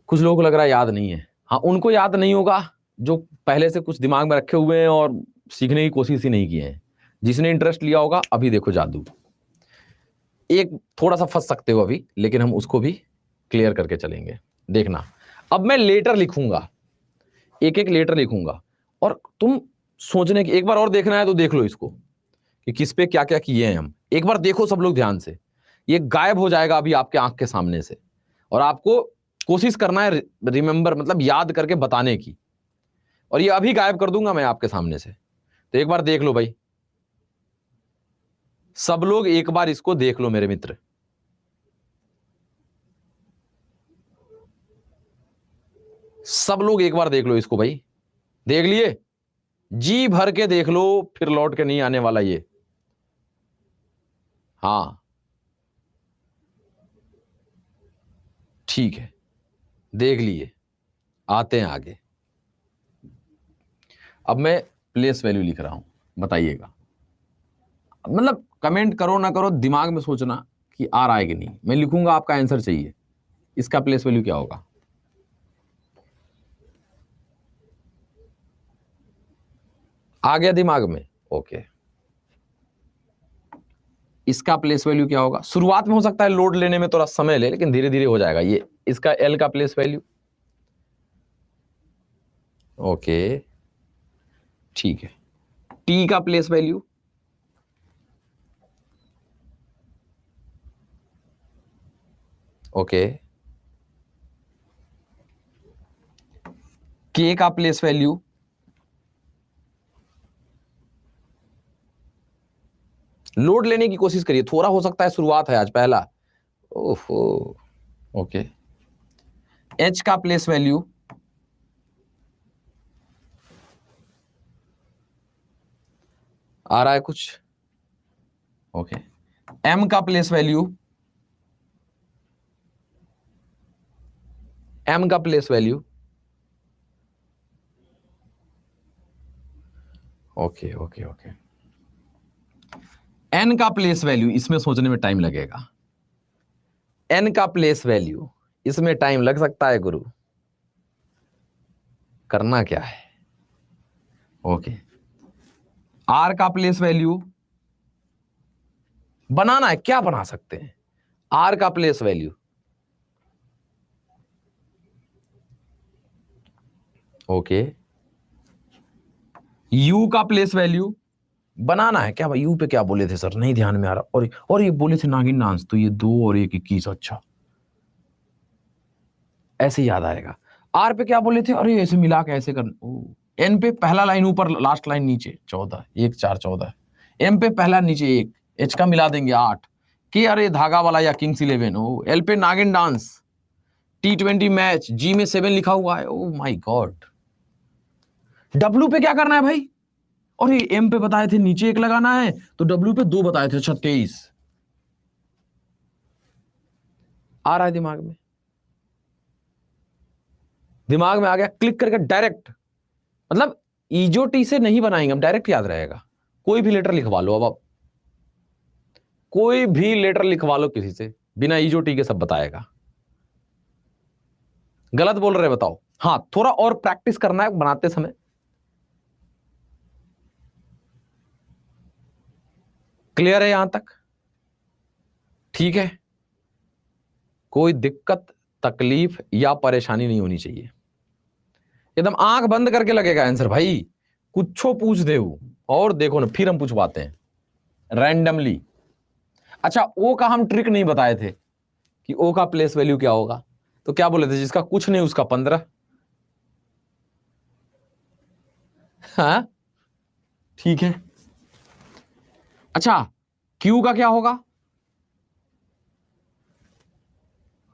कुछ लोगों को लग रहा है याद नहीं है। हाँ, उनको याद नहीं होगा जो पहले से कुछ दिमाग में रखे हुए हैं और सीखने की कोशिश ही नहीं किए हैं। जिसने इंटरेस्ट लिया होगा, अभी देखो जादू। एक थोड़ा सा फंस सकते हो अभी, लेकिन हम उसको भी क्लियर करके चलेंगे, देखना। अब मैं लेटर लिखूंगा, एक एक लेटर लिखूंगा, और तुम सोचने की, एक बार और देखना है तो देख लो इसको कि किस पे क्या क्या किए हैं हम। एक बार देखो सब लोग ध्यान से, ये गायब हो जाएगा अभी आपके आंख के सामने से, और आपको कोशिश करना है रिमेंबर, मतलब याद करके बताने की, और ये अभी गायब कर दूंगा मैं आपके सामने से। तो एक बार देख लो भाई, सब लोग एक बार इसको देख लो मेरे मित्र। सब लोग एक बार देख लो इसको भाई, देख लिए, जी भर के देख लो, फिर लौट के नहीं आने वाला ये। हाँ ठीक है, देख लिए, आते हैं आगे। अब मैं प्लेस वैल्यू लिख रहा हूं, बताइएगा, मतलब कमेंट करो ना करो, दिमाग में सोचना कि आ रहा है कि नहीं। मैं लिखूंगा, आपका आंसर चाहिए, इसका प्लेस वैल्यू क्या होगा। आ गया दिमाग में, ओके। इसका प्लेस वैल्यू क्या होगा, शुरुआत में हो सकता है लोड लेने में थोड़ा समय ले, लेकिन धीरे धीरे हो जाएगा ये। इसका एल का प्लेस वैल्यू, ओके ठीक है। टी का प्लेस वैल्यू, ओके। के का प्लेस वैल्यू, लोड लेने की कोशिश करिए, थोड़ा हो सकता है शुरुआत है आज पहला। ओहो, ओके। एच का प्लेस वैल्यू, आ रहा है कुछ, ओके। एम का प्लेस वैल्यू, एम का place value, okay okay okay. N का प्लेस वैल्यू, इसमें सोचने में टाइम लगेगा। एन का प्लेस वैल्यू, इसमें टाइम लग सकता है गुरु, करना क्या है, ओके। आर का प्लेस वैल्यू बनाना है, क्या बना सकते हैं, आर का प्लेस वैल्यू, ओके। यू का प्लेस वैल्यू बनाना है, क्या भाई, यू पे क्या बोले थे सर, नहीं ध्यान में आ रहा। और ये बोले थे नागिन डांस, तो ये 2 और 1 21, अच्छा ऐसे याद आएगा। आर पे क्या बोले थे, अरे ऐसे मिला के ऐसे कर। एन पे पहला लाइन ऊपर, लास्ट लाइन नीचे, 14 1 4 14। एम पे पहला नीचे 1, एच का मिला देंगे 8, के अरे धागा वाला या किंग्स 11। ओ एल पे नागिन डांस, T20 मैच, जी में 7 लिखा हुआ है, ओ माय गॉड। डब्ल्यू पे क्या करना है भाई, और ये एम पे बताए थे नीचे 1 लगाना है, तो डब्ल्यू पे 2 बताए थे, अच्छा 23। आ रहा है दिमाग में, दिमाग में आ गया, क्लिक करके डायरेक्ट, मतलब ईजो टी से नहीं बनाएंगे हम, डायरेक्ट याद रहेगा। कोई भी लेटर लिखवा लो, अब आप कोई भी लेटर लिखवा लो किसी से, बिना ईजो टी के सब बताएगा। गलत बोल रहे बताओ। हाँ, थोड़ा और प्रैक्टिस करना है बनाते समय। क्लियर है यहां तक? ठीक है, कोई दिक्कत तकलीफ या परेशानी नहीं होनी चाहिए। एकदम आंख बंद करके लगेगा आंसर भाई, कुछो पूछ दे वो। और देखो ना, फिर हम पूछवाते हैं रैंडमली। अच्छा, ओ का हम ट्रिक नहीं बताए थे कि ओ का प्लेस वैल्यू क्या होगा। तो क्या बोले थे, जिसका कुछ नहीं उसका 15। हाँ ठीक है। अच्छा, क्यू का क्या होगा?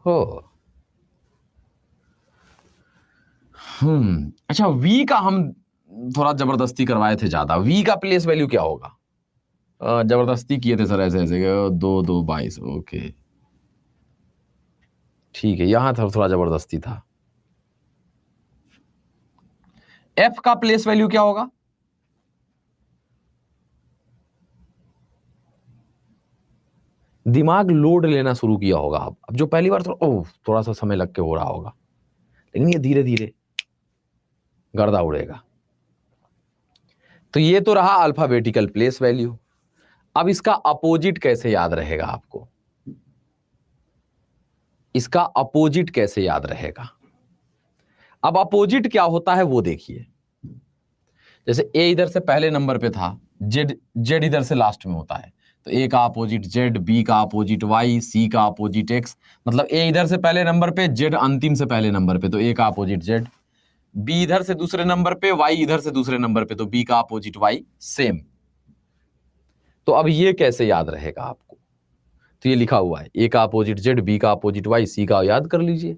हो अच्छा, वी का हम थोड़ा जबरदस्ती करवाए थे ज्यादा। वी का प्लेस वैल्यू क्या होगा? जबरदस्ती किए थे सर, ऐसे ऐसे दो दो 22। ओके ठीक है, यहां थोड़ा थोड़ा जबरदस्ती था। एफ का प्लेस वैल्यू क्या होगा? दिमाग लोड लेना शुरू किया होगा अब जो पहली बार थोड़ा सा समय लग के हो रहा होगा, लेकिन ये धीरे धीरे गर्दा उड़ेगा। तो ये तो रहा अल्फाबेटिकल प्लेस वैल्यू। अब इसका अपोजिट कैसे याद रहेगा आपको? इसका अपोजिट कैसे याद रहेगा? अब अपोजिट क्या होता है वो देखिए। जैसे ए इधर से पहले नंबर पे था, जेड जेड इधर से लास्ट में होता है, तो ए का अपोजिट जेड, बी का अपोजिट वाई, सी का अपोजिट एक्स। मतलब ए इधर से पहले नंबर पे, जेड अंतिम से पहले नंबर पे, तो ए का अपोजिट जेड। बी इधर से दूसरे नंबर पे, वाई इधर से दूसरे नंबर पे, तो बी का अपोजिट वाई सेम। तो अब ये कैसे याद रहेगा आपको? तो ये लिखा हुआ है, ए का अपोजिट जेड, बी का अपोजिट वाई, सी का याद कर लीजिए।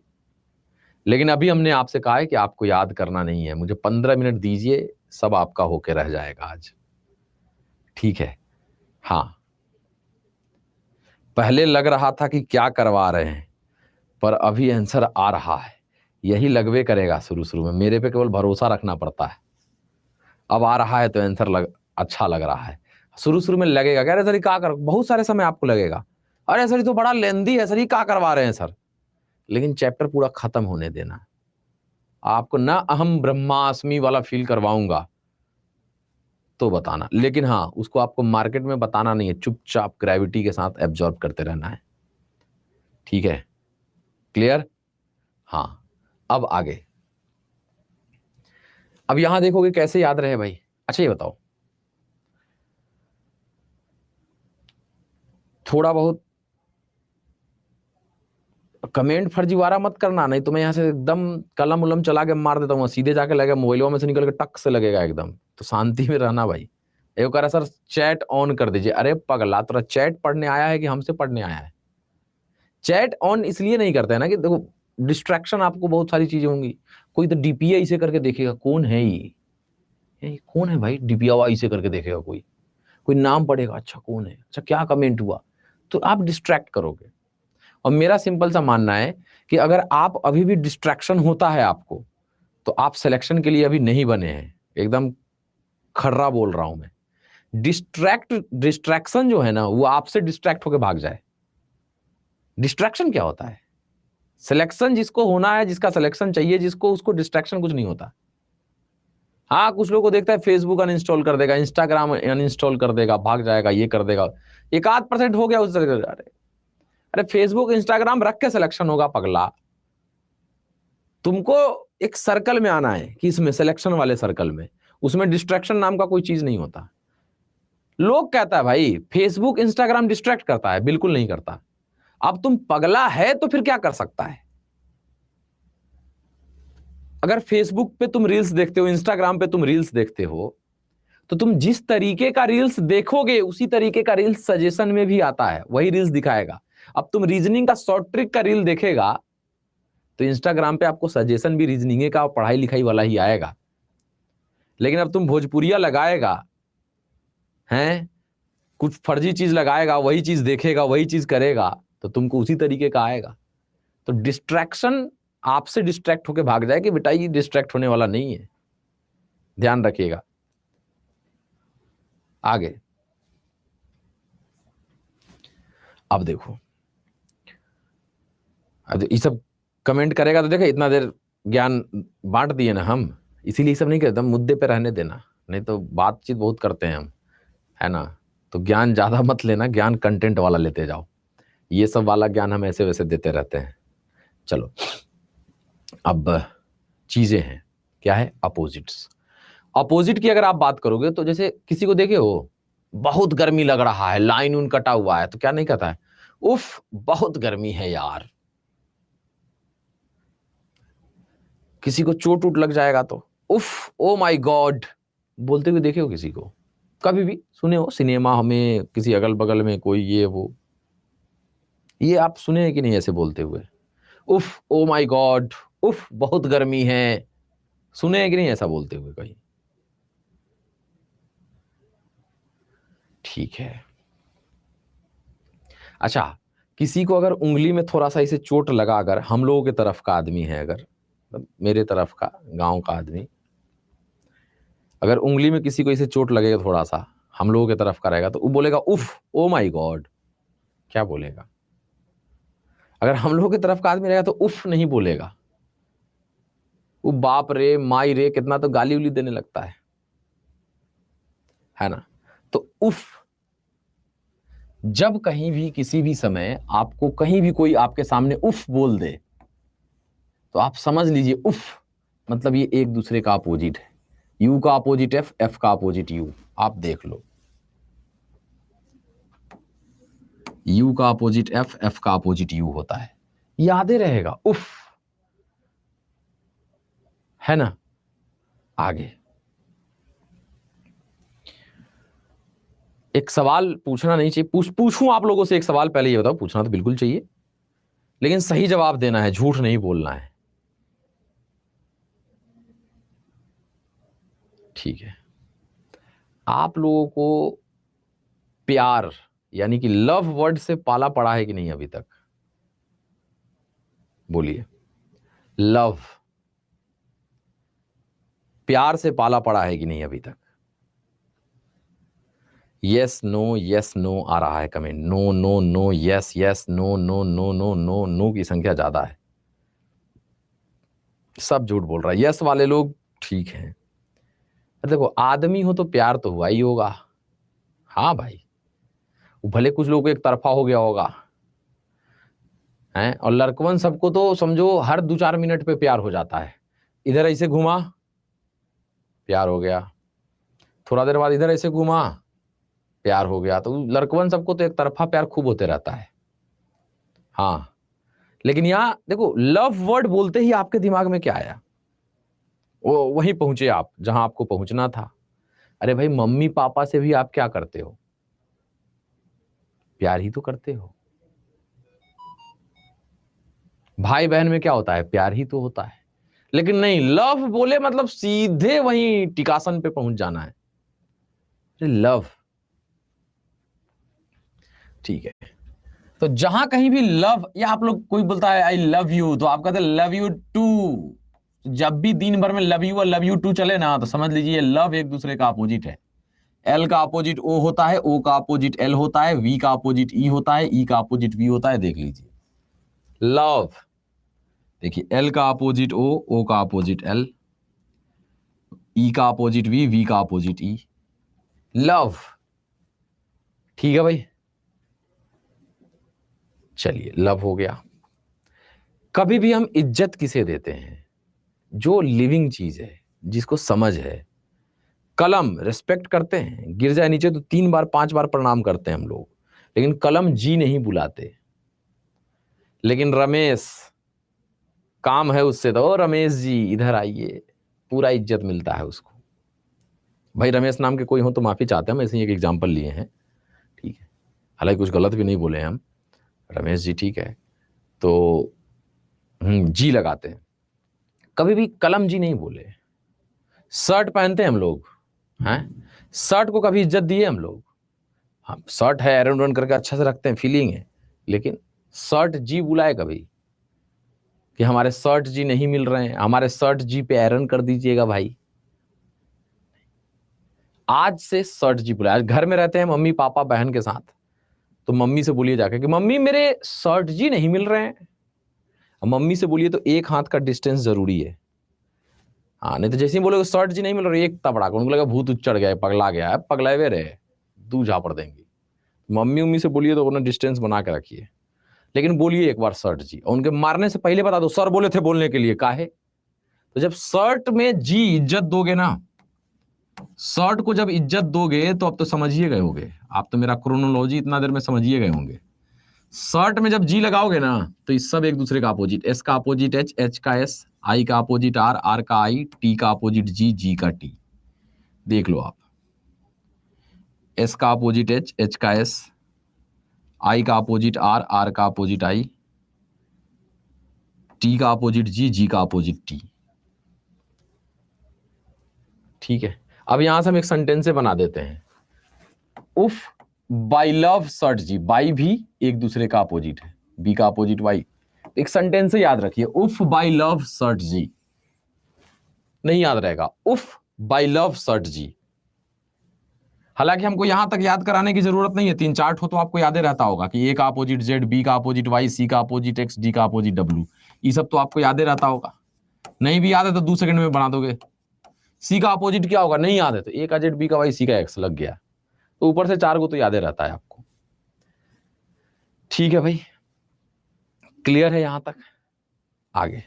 लेकिन अभी हमने आपसे कहा है कि आपको याद करना नहीं है, मुझे 15 मिनट दीजिए, सब आपका होके रह जाएगा आज। ठीक है। हाँ, पहले लग रहा था कि क्या करवा रहे हैं, पर अभी आंसर आ रहा है। यही लगवे करेगा शुरू शुरू में, मेरे पे केवल भरोसा रखना पड़ता है। अब आ रहा है तो आंसर अच्छा लग रहा है। शुरू शुरू में लगेगा क्या, अरे सर ये क्या कर, बहुत सारे समय आपको लगेगा, अरे सर ये तो बड़ा लेंदी है सर, ये क्या करवा रहे हैं सर। लेकिन चैप्टर पूरा खत्म होने देना। आपको ना अहम ब्रह्मास्मि वाला फील करवाऊंगा तो बताना, लेकिन हाँ उसको आपको मार्केट में बताना नहीं है, चुपचाप ग्रेविटी के साथ एब्जॉर्ब करते रहना है। ठीक है, क्लियर? हाँ, अब आगे। अब यहां देखोगे कैसे याद रहे भाई। अच्छा ये बताओ, थोड़ा बहुत कमेंट फर्जीवाड़ा मत करना, नहीं तो मैं यहां से एकदम कलम उलम चला के मार देता हूँ, सीधे जाके लगेगा मोबाइलों में से निकल के टक से लगेगा एकदम। तो शांति में रहना भाई। एक कह रहा सर चैट ऑन कर दीजिए, अरे पगला, तेरा चैट पढ़ने आया है कि हमसे पढ़ने आया है? चैट ऑन इसलिए नहीं करते हैं ना कि देखो डिस्ट्रैक्शन आपको बहुत सारी चीजें होंगी। कोई तो डीपीआई से करके देखेगा, कौन है ये कौन है भाई, डीपीआई से करके देखेगा कोई। कोई नाम पढ़ेगा, अच्छा कौन है, अच्छा क्या कमेंट हुआ, तो आप डिस्ट्रैक्ट करोगे। और मेरा सिंपल सा मानना है कि अगर आप अभी भी डिस्ट्रैक्शन होता है आपको, तो आप सिलेक्शन के लिए अभी नहीं बने हैं। एकदम खर्रा बोल रहा हूं मैं। डिस्ट्रैक्शन जो है ना, वो आपसे डिस्ट्रैक्ट होकर भाग जाए। डिस्ट्रैक्शन क्या होता है? सिलेक्शन जिसको होना है, जिसका सिलेक्शन चाहिए जिसको, उसको डिस्ट्रैक्शन कुछ नहीं होता। हाँ, कुछ लोगों को देखता है फेसबुक अनइंस्टॉल कर देगा, इंस्टाग्राम अनइंस्टॉल कर देगा, भाग जाएगा, ये कर देगा। एक आध परसेंट हो गया उस तरह। अरे फेसबुक इंस्टाग्राम रख के सिलेक्शन होगा पगला। तुमको एक सर्कल में आना है कि इसमें सिलेक्शन वाले सर्कल में, उसमें डिस्ट्रैक्शन नाम का कोई चीज नहीं होता। लोग कहता है भाई फेसबुक इंस्टाग्राम डिस्ट्रैक्ट करता है, बिल्कुल नहीं करता। अब तुम पगला है तो फिर क्या कर सकता है? अगर फेसबुक पे तुम रील्स देखते हो, इंस्टाग्राम पे तुम रील्स देखते हो, तो तुम जिस तरीके का रील्स देखोगे उसी तरीके का रील्स सजेशन में भी आता है, वही रील्स दिखाएगा। अब तुम रीजनिंग का शॉर्ट ट्रिक का रील देखेगा तो इंस्टाग्राम पे आपको सजेशन भी रीजनिंग का और पढ़ाई लिखाई वाला ही आएगा। लेकिन अब तुम भोजपुरिया लगाएगा, हैं, कुछ फर्जी चीज लगाएगा, वही चीज देखेगा, वही चीज करेगा, तो तुमको उसी तरीके का आएगा। तो डिस्ट्रैक्शन आपसे डिस्ट्रैक्ट होकर भाग जाए कि बेटा ये डिस्ट्रैक्ट होने वाला नहीं है, ध्यान रखिएगा। आगे अब देखो, अब ये सब कमेंट करेगा तो देखो इतना देर ज्ञान बांट दिए ना हम, इसीलिए सब नहीं कहते, मुद्दे पे रहने देना, नहीं तो बातचीत बहुत करते हैं हम, है ना। तो ज्ञान ज्यादा मत लेना, ज्ञान कंटेंट वाला लेते जाओ, ये सब वाला ज्ञान हम ऐसे वैसे देते रहते हैं। चलो अब चीजें हैं, क्या है, अपोजिट्स। अपोजिट की अगर आप बात करोगे तो जैसे किसी को देखे हो बहुत गर्मी लग रहा है, लाइन उन कटा हुआ है, तो क्या नहीं कहता है, उफ बहुत गर्मी है यार। किसी को चोट उट लग जाएगा तो उफ ओ माय गॉड बोलते हुए देखे हो किसी को, कभी भी सुने हो सिनेमा में, किसी अगल बगल में कोई ये वो, ये आप सुने हैं कि नहीं ऐसे बोलते हुए, उफ ओ माय गॉड, उफ बहुत गर्मी है, सुने हैं कि नहीं ऐसा बोलते हुए कहीं? ठीक है। अच्छा, किसी को अगर उंगली में थोड़ा सा इसे चोट लगा, अगर हम लोगों के तरफ का आदमी है, अगर मेरे तरफ का गांव का आदमी, अगर उंगली में किसी को इसे चोट लगेगा थोड़ा सा, हम लोगों के तरफ का रहेगा, तो वो बोलेगा उफ ओ माय गॉड, क्या बोलेगा? अगर हम लोगों की तरफ का आदमी रहेगा तो उफ नहीं बोलेगा, वो बाप रे माई रे कितना तो गाली उली देने लगता है ना। तो उफ, जब कहीं भी किसी भी समय आपको कहीं भी कोई आपके सामने उफ बोल दे, तो आप समझ लीजिए उफ मतलब ये एक दूसरे का अपोजिट है। यू का अपोजिट एफ, एफ का अपोजिट यू, आप देख लो। यू का अपोजिट एफ, एफ का अपोजिट यू होता है, यादें रहेगा उफ, है ना। आगे एक सवाल पूछना नहीं चाहिए, पूछूं आप लोगों से एक सवाल, पहले ये बताओ, पूछना तो बिल्कुल चाहिए लेकिन सही जवाब देना है, झूठ नहीं बोलना है, ठीक है। आप लोगों को प्यार यानी कि लव वर्ड से पाला पड़ा है कि नहीं अभी तक? बोलिए, लव, प्यार से पाला पड़ा है कि नहीं अभी तक? यस नो आ रहा है comment, no no no, yes yes no no no no no, no की संख्या ज्यादा है, सब झूठ बोल रहा है। यस वाले लोग ठीक हैं। देखो आदमी हो तो प्यार तो हुआ ही होगा, हाँ भाई, भले कुछ लोगों को एक तरफा हो गया होगा हैं, और लड़कवन सबको तो समझो हर 2-4 मिनट पे प्यार हो जाता है, इधर ऐसे घुमा प्यार हो गया, थोड़ा देर बाद इधर ऐसे घुमा प्यार हो गया, तो लड़कवन सबको तो एक तरफा प्यार खूब होते रहता है। हाँ, लेकिन यहां देखो लव वर्ड बोलते ही आपके दिमाग में क्या आया? वो वहीं पहुंचे आप जहां आपको पहुंचना था। अरे भाई, मम्मी पापा से भी आप क्या करते हो? प्यार ही तो करते हो। भाई बहन में क्या होता है? प्यार ही तो होता है। लेकिन नहीं, लव बोले मतलब सीधे वहीं टिकासन पे पहुंच जाना है, लव, ठीक है। तो जहां कहीं भी लव, या आप लोग कोई बोलता है आई लव यू, तो आप कहते हैं लव यू टू। जब भी दिन भर में लव यू और लव यू टू चले ना, तो समझ लीजिए लव एक दूसरे का अपोजिट है। एल का अपोजिट ओ होता है, ओ का अपोजिट एल होता है, वी का अपोजिट ई होता है, ई का अपोजिट वी होता है। देख लीजिए लव, देखिए एल का अपोजिट ओ का अपोजिट एल, ई का अपोजिट वी का अपोजिट ई, लव, ठीक है भाई। चलिए लव हो गया। कभी भी हम इज्जत किसे देते हैं? जो लिविंग चीज है, जिसको समझ है। कलम रिस्पेक्ट करते हैं, गिर जाए नीचे तो 3 बार 5 बार प्रणाम करते हैं हम लोग, लेकिन कलम जी नहीं बुलाते। लेकिन रमेश, काम है उससे तो, ओ रमेश जी इधर आइए, पूरा इज्जत मिलता है उसको। भाई रमेश नाम के कोई हो तो माफी चाहते हैं, हम ऐसे ही एक एग्जाम्पल लिए हैं, ठीक है, हालांकि कुछ गलत भी नहीं बोले हैं हम, रमेश जी ठीक है, तो जी लगाते हैं, कभी भी कलम जी नहीं बोले। शर्ट पहनते हैं हम लोग, हैं, शर्ट को कभी इज्जत दिए हम लोग? हाँ, शर्ट है, आयरन रन करके अच्छा से रखते हैं, फीलिंग है, लेकिन शर्ट जी बुलाए कभी कि हमारे शर्ट जी नहीं मिल रहे हैं, हमारे शर्ट जी पे आयरन कर दीजिएगा भाई? आज से शर्ट जी बुलाए। घर में रहते हैं मम्मी पापा बहन के साथ, तो मम्मी से बोलिए जाके कि मम्मी मेरे शर्ट जी नहीं मिल रहे हैं। अब मम्मी से बोलिए तो एक हाथ का डिस्टेंस जरूरी है। हाँ, नहीं तो जैसे ही बोलोगे सर जी नहीं मिल रही, एक तबड़ा उनको लगा भूत चढ़ गया है, पगला गया है, पगलाए हुए रहे, दू झापड़ देंगे। मम्मी उम्मी से बोलिए तो उन्हें डिस्टेंस बना के रखिए, लेकिन बोलिए एक बार सर्ट जी, और उनके मारने से पहले बता दो सर बोले थे बोलने के लिए, काहे? तो जब सर्ट में जी इज्जत दोगे ना, सर्ट को जब इज्जत दोगे तो अब तो समझिए गए होगे आप, तो मेरा क्रोनोलॉजी इतना देर में समझिए गए होंगे। सर्ट में जब जी लगाओगे ना तो इस सब एक दूसरे का अपोजिट, एस का अपोजिट एच, एच का एस, आई का अपोजिट आर, आर का आई, टी का अपोजिट जी, जी का टी। देख लो आप, एस का अपोजिट एच, एच का एस, आई का अपोजिट आर, आर का अपोजिट आई, टी का अपोजिट जी, जी का अपोजिट टी। ठीक है, अब यहां से हम एक सेंटेंस बना देते हैं। उफ बाई लव सर्ट जी, बाई भी एक दूसरे का अपोजिट है, बी का अपोजिट वाई। एक सेंटेंस से याद रखिए, उफ बाई लव सर्ट जी, नहीं याद रहेगा, उफ बाई लव सर्ट जी। हालांकि हमको यहां तक याद कराने की जरूरत नहीं है, 3-4 ठो तो आपको याद ही रहता होगा कि ए का अपोजिट जेड, बी का अपोजिट वाई, सी का अपोजिट एक्स, डी का अपोजिट डब्ल्यू, ये सब तो आपको याद ही रहता होगा। नहीं भी याद है तो 2 सेकंड में बना दोगे। सी का अपोजिट क्या होगा, नहीं याद है तो ए का जेड, बी का वाई, सी का एक्स लग गया, तो ऊपर से 4 को तो याद ही रहता है आपको। ठीक है भाई, क्लियर है यहां तक? आगे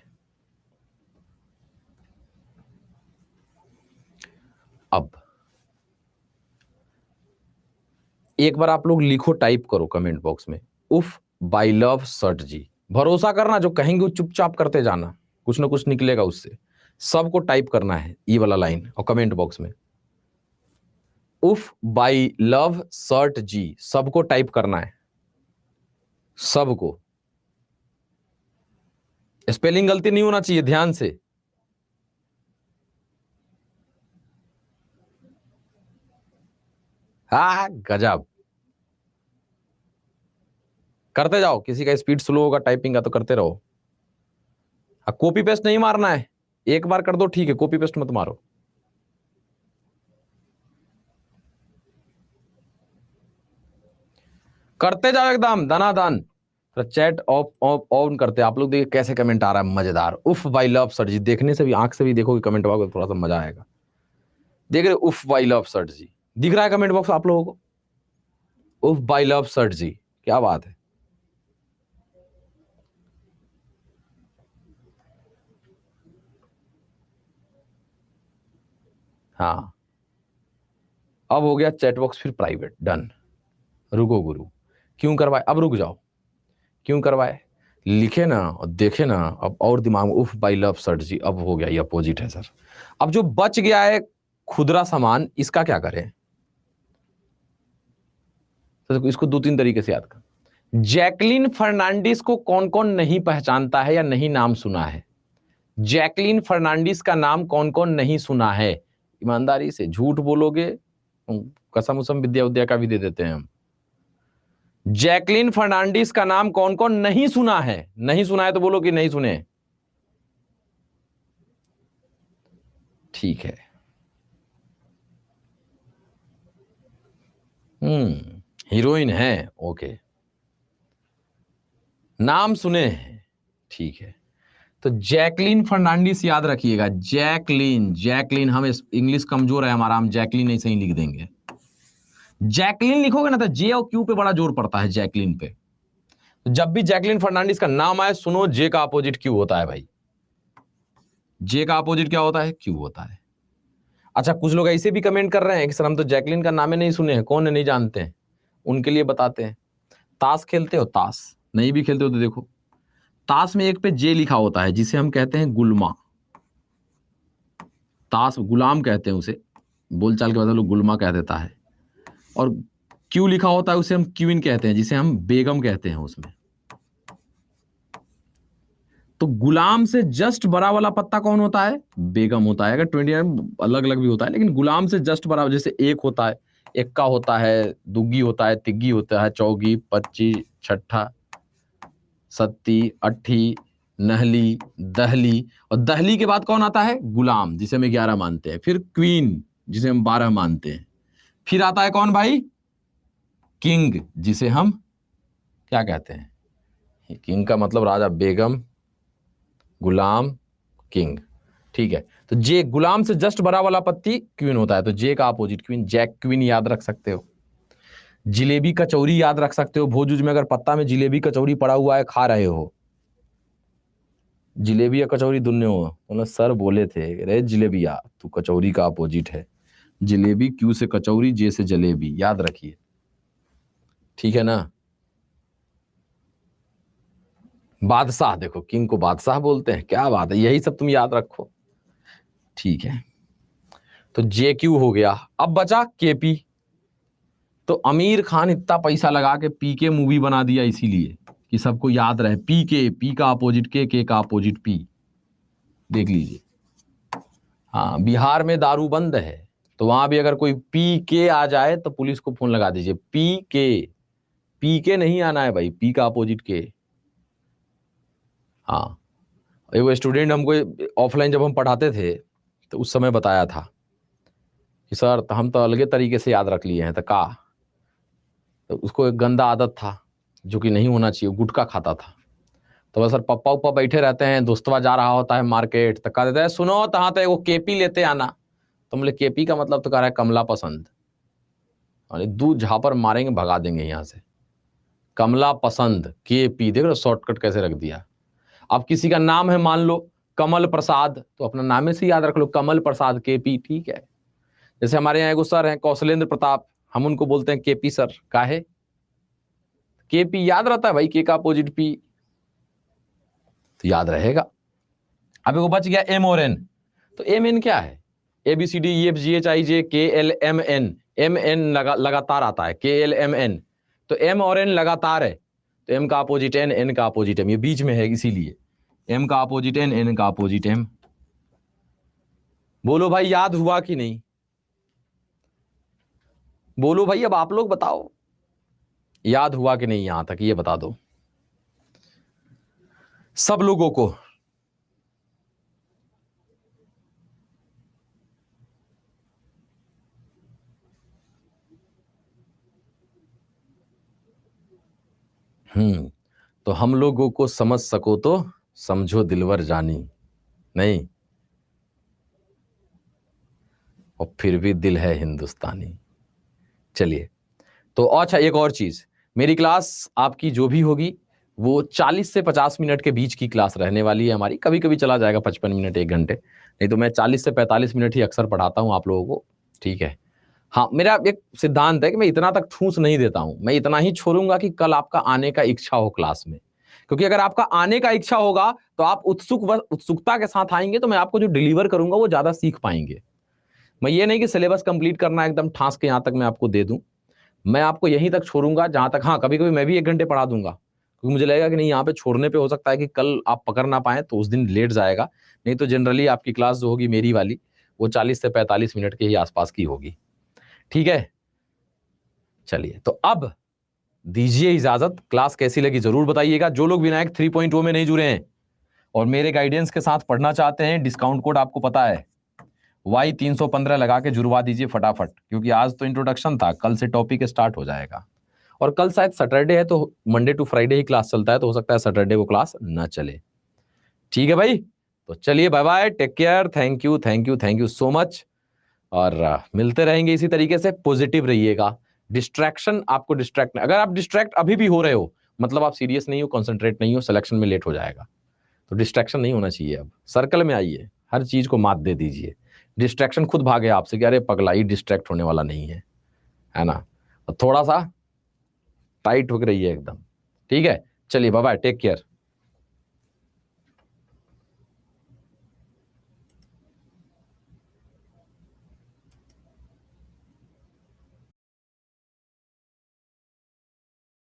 अब एक बार आप लोग लिखो, टाइप करो कमेंट बॉक्स में, उफ बाई लव सर्ट जी। भरोसा करना जो कहेंगे वो चुपचाप करते जाना, कुछ ना कुछ निकलेगा उससे। सबको टाइप करना है ये वाला लाइन और कमेंट बॉक्स में, उफ बाई लव सर्ट जी, सबको टाइप करना है, सबको। स्पेलिंग गलती नहीं होना चाहिए, ध्यान से। हाँ गजब, करते जाओ, किसी का स्पीड स्लो होगा टाइपिंग का तो करते रहो। हाँ, कॉपी पेस्ट नहीं मारना है, एक बार कर दो ठीक है, कॉपी पेस्ट मत मारो। करते जाओ एकदम दनादन। तो चैट ऑफ ऑन करते, आप लोग देखिए कैसे कमेंट आ रहा है मजेदार, उफ बाई लव सर जी, देखने से भी आंख से भी देखोगे कमेंट बॉक्स में, थोड़ा सा मजा आएगा। देख रहे उफ बाई लव सर जी, दिख रहा है कमेंट बॉक्स आप लोगों को, उफ बाई लव सर जी, क्या बात है। हाँ, अब हो गया चैट बॉक्स फिर प्राइवेट, डन। रुको गुरु, क्यों करवाए, अब रुक जाओ, क्यों करवाए, लिखे ना और देखे ना, अब और दिमाग में, उफ बाई लव सर जी, अब हो गया ये अपोजिट है सर। अब जो बच गया है खुदरा सामान, इसका क्या करें? तो इसको 2-3 तरीके से याद कर। जैकलीन फर्नांडिस को कौन कौन नहीं पहचानता है या नहीं नाम सुना है? जैकलीन फर्नांडिस का नाम कौन कौन नहीं सुना है? ईमानदारी से, झूठ बोलोगे कसम उसम विद्या उद्या का भी दे देते हैं हम। जैकलीन फर्नांडिस का नाम कौन कौन नहीं सुना है? नहीं सुना है तो बोलो कि नहीं सुने। ठीक है, हीरोइन है, ओके, नाम सुने हैं, ठीक है। तो जैकलीन फर्नांडिस याद रखिएगा, जैकलीन, जैकलीन, हम इंग्लिश कमजोर है हमारा, हम जैकलीन ऐसे ही लिख देंगे। जैकलीन लिखोगे ना तो जे और क्यू पे बड़ा जोर पड़ता है, जैकलीन पे। तो जब भी जैकलीन फर्नांडिस का नाम आए सुनो, जे का अपोजिट क्यू होता है भाई, जे का अपोजिट क्या होता है? क्यू होता है। अच्छा, कुछ लोग ऐसे भी कमेंट कर रहे हैं कि सर हम तो जैकलीन का नाम ही नहीं सुने हैं, कौन है नहीं जानते हैं, उनके लिए बताते हैं। ताश खेलते हो? ताश नहीं भी खेलते हो तो देखो, ताश में एक पे जे लिखा होता है जिसे हम कहते हैं गुलमा, ताश गुलाम कहते हैं उसे, बोलचाल के बाद लोग गुलमा कह देता है। और क्यू लिखा होता है उसे हम क्वीन कहते हैं, जिसे हम बेगम कहते हैं उसमें। तो गुलाम से जस्ट बड़ा वाला पत्ता कौन होता है? बेगम होता है। अगर 29 अलग अलग भी होता है, लेकिन गुलाम से जस्ट बड़ा, जैसे एक होता है, एक्का होता है, दुग्गी होता है, तिग्गी होता है, चौगी, पच्ची, छठा, सत्ती, अट्ठी, नहली, दहली, और दहली के बाद कौन आता है? गुलाम, जिसे हम 11 मानते हैं। फिर क्वीन, जिसे हम 12 मानते हैं। फिर आता है कौन भाई? किंग, जिसे हम क्या कहते हैं? किंग का मतलब राजा, बेगम, गुलाम, किंग। ठीक है, तो जे गुलाम से जस्ट बड़ा वाला पत्ती क्वीन होता है, तो जे का अपोजिट क्वीन, जैक क्वीन याद रख सकते हो। जिलेबी कचौरी याद रख सकते हो, भोज में अगर पत्ता में जिलेबी कचौरी पड़ा हुआ है, खा रहे हो, जिलेबी या कचौरी दुन्ने हो, मतलब सर बोले थे रे जिलेबिया तू कचौरी का अपोजिट है। जिलेबी क्यू से कचौरी, जे से जलेबी, याद रखिए, ठीक है ना। बादशाह, देखो किंग को बादशाह बोलते हैं, क्या बात है, यही सब तुम याद रखो, ठीक है। तो जे क्यू हो गया। अब बचा केपी। तो आमिर खान इतना पैसा लगा के पीके मूवी बना दिया इसीलिए कि सबको याद रहे, पीके, पी का अपोजिट के का अपोजिट पी, देख लीजिए। हाँ, बिहार में दारू बंद है, तो वहां भी अगर कोई पी के आ जाए तो पुलिस को फोन लगा दीजिए, पी के नहीं आना है भाई, पी का अपोजिट के। हाँ, एक स्टूडेंट हमको ऑफलाइन जब हम पढ़ाते थे तो उस समय बताया था कि सर हम तो अलगे तरीके से याद रख लिए हैं, तो का, तो उसको एक गंदा आदत था जो कि नहीं होना चाहिए, गुटखा खाता था। तो बस सर पप्पा उपा बैठे रहते हैं, दोस्तवा जा रहा होता है मार्केट, तो कह देता है सुनो तहाँ तो वो केपी लेते आना। तो बोले केपी का मतलब तो कह रहा है कमला पसंद, अरे दूध झापर मारेंगे भगा देंगे यहाँ से। कमला पसंद केपी, देख लो शॉर्टकट कैसे रख दिया। अब किसी का नाम है मान लो कमल प्रसाद, तो अपना नाम से याद रख लो, कमल प्रसाद केपी, ठीक है। जैसे हमारे यहाँ एगो सर हैं कौशलेंद्र प्रताप, हम उनको बोलते हैं केपी सर, काहे, केपी याद रहता है भाई, के का अपोजिट पी, तो याद रहेगा। अब एगो बच गया एम और एन। तो एम एन क्या है, A B C D E F G H I J K L M N, M N लगातार आता है, के एल एम एन, तो एम और एन लगातार है, तो एम का अपोजिट एन, एन का अपोजिट एम, ये बीच में है इसीलिए एम का अपोजिट एन, एन का अपोजिट एम। बोलो भाई याद हुआ कि नहीं, बोलो भाई, अब आप लोग बताओ याद हुआ कि नहीं, यहां तक ये बता दो सब लोगों को। तो हम लोगों को समझ सको तो समझो दिलवर जानी, नहीं, और फिर भी दिल है हिंदुस्तानी। चलिए, तो अच्छा एक और चीज, मेरी क्लास आपकी जो भी होगी वो 40 से 50 मिनट के बीच की क्लास रहने वाली है हमारी, कभी कभी चला जाएगा 55 मिनट 1 घंटे, नहीं तो मैं 40 से 45 मिनट ही अक्सर पढ़ाता हूं आप लोगों को, ठीक है। हाँ, मेरा एक सिद्धांत है कि मैं इतना तक ठूस नहीं देता हूं, मैं इतना ही छोड़ूंगा कि कल आपका आने का इच्छा हो क्लास में, क्योंकि अगर आपका आने का इच्छा होगा तो आप उत्सुकता के साथ आएंगे, तो मैं आपको जो डिलीवर करूंगा वो ज्यादा सीख पाएंगे। मैं ये नहीं कि सिलेबस कंप्लीट करना एकदम ठास के यहां तक मैं आपको दे दूं, मैं आपको यहीं तक छोड़ूंगा जहां तक, हाँ कभी कभी मैं भी 1 घंटे पढ़ा दूंगा, क्योंकि मुझे लगेगा कि नहीं यहाँ पे छोड़ने पे हो सकता है कि कल आप पकड़ ना पाए, तो उस दिन लेट जाएगा, नहीं तो जनरली आपकी क्लास जो होगी मेरी वाली वो 40 से 45 मिनट के ही आसपास की होगी, ठीक है। चलिए, तो अब दीजिए इजाजत, क्लास कैसी लगी जरूर बताइएगा। जो लोग विनायक 3.0 में नहीं जुड़े हैं और मेरे गाइडेंस के साथ पढ़ना चाहते हैं, डिस्काउंट कोड आपको पता है, Y315 लगा के जुड़वा दीजिए फटाफट, क्योंकि आज तो इंट्रोडक्शन था, कल से टॉपिक स्टार्ट हो जाएगा, और कल शायद सैटरडे है, तो मंडे टू फ्राइडे ही क्लास चलता है, तो हो सकता है सैटरडे को क्लास ना चले, ठीक है भाई। तो चलिए, bye bye, take care, thank you thank you thank you so much, और मिलते रहेंगे इसी तरीके से, पॉजिटिव रहिएगा। डिस्ट्रैक्शन आपको डिस्ट्रैक्ट, अगर आप डिस्ट्रैक्ट अभी भी हो रहे हो मतलब आप सीरियस नहीं हो, कंसंट्रेट नहीं हो, सिलेक्शन में लेट हो जाएगा, तो डिस्ट्रैक्शन नहीं होना चाहिए। अब सर्कल में आइए, हर चीज को मात दे दीजिए, डिस्ट्रैक्शन खुद भागे आपसे कि अरे पगला, ही डिस्ट्रैक्ट होने वाला नहीं है ना, तो थोड़ा सा टाइट होकर रहिए एकदम, ठीक है। चलिए बाय बाय, टेक केयर।